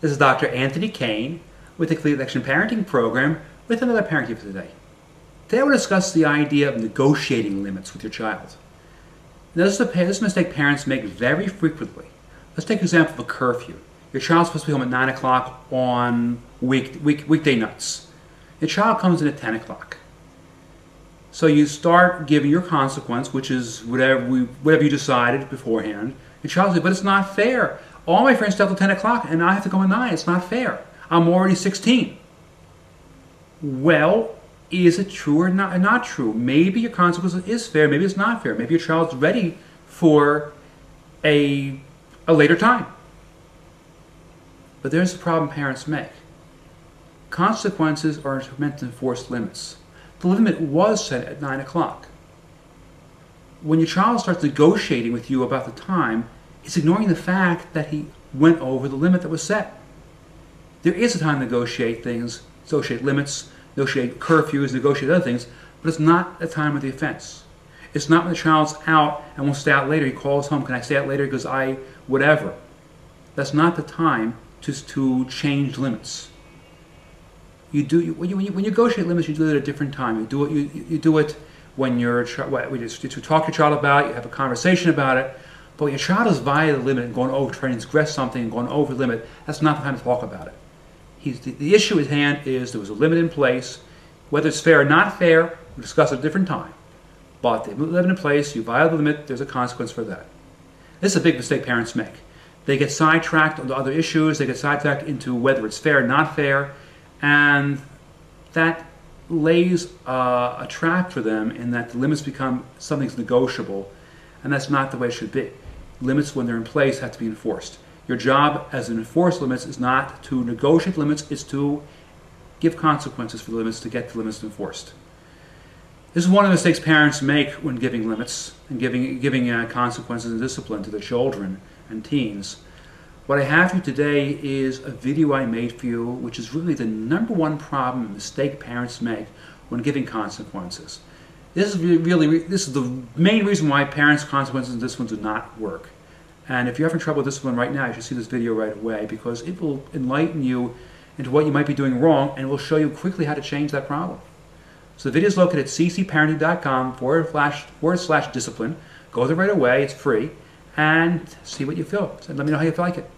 This is Dr. Anthony Kane with the Complete Action Parenting Program with another parent tip for today. Today I will discuss the idea of negotiating limits with your child. Now, this is a mistake parents make very frequently. Let's take an example of a curfew. Your child's supposed to be home at 9 o'clock on weekday nights. Your child comes in at 10 o'clock. So you start giving your consequence, which is whatever you decided beforehand. Your child says, but it's not fair. All my friends stay till 10 o'clock and I have to go at 9. It's not fair. I'm already 16. Well, is it true or not true? Maybe your consequence is fair, maybe it's not fair. Maybe your child's ready for a later time. But there's a problem parents make. Consequences are meant to enforce limits. The limit was set at 9 o'clock. When your child starts negotiating with you about the time, it's ignoring the fact that he went over the limit that was set. There is a time to negotiate things, negotiate limits, negotiate curfews, negotiate other things, but it's not the time of the offense. It's not when the child's out and won't stay out later. He calls home, can I stay out later because whatever. That's not the time to change limits. When you negotiate limits, you do it at a different time. You do it when you talk to your child about it, you have a conversation about it. But when your child is via the limit and trying to transgress something and going over the limit, that's not the time to talk about it. The issue at hand is there was a limit in place. Whether it's fair or not fair, we'll discuss at a different time. But the limit in place, you violate the limit, there's a consequence for that. This is a big mistake parents make. They get sidetracked on other issues, they get sidetracked into whether it's fair or not fair, and that lays a trap for them in that the limits become something's negotiable, and that's not the way it should be. Limits, when they're in place, have to be enforced. Your job as an enforcer limits is not to negotiate limits, it's to give consequences for the limits to get the limits enforced. This is one of the mistakes parents make when giving limits and giving consequences and discipline to their children and teens. What I have for you today is a video I made for you, which is really the #1 problem and mistake parents make when giving consequences. This is the main reason why parents' consequences and discipline do not work. And if you're having trouble with discipline right now, you should see this video right away because it will enlighten you into what you might be doing wrong and will show you quickly how to change that problem. So the video is located at ccparenting.com/discipline. Go there right away, it's free, and see what you feel. And let me know how you like it.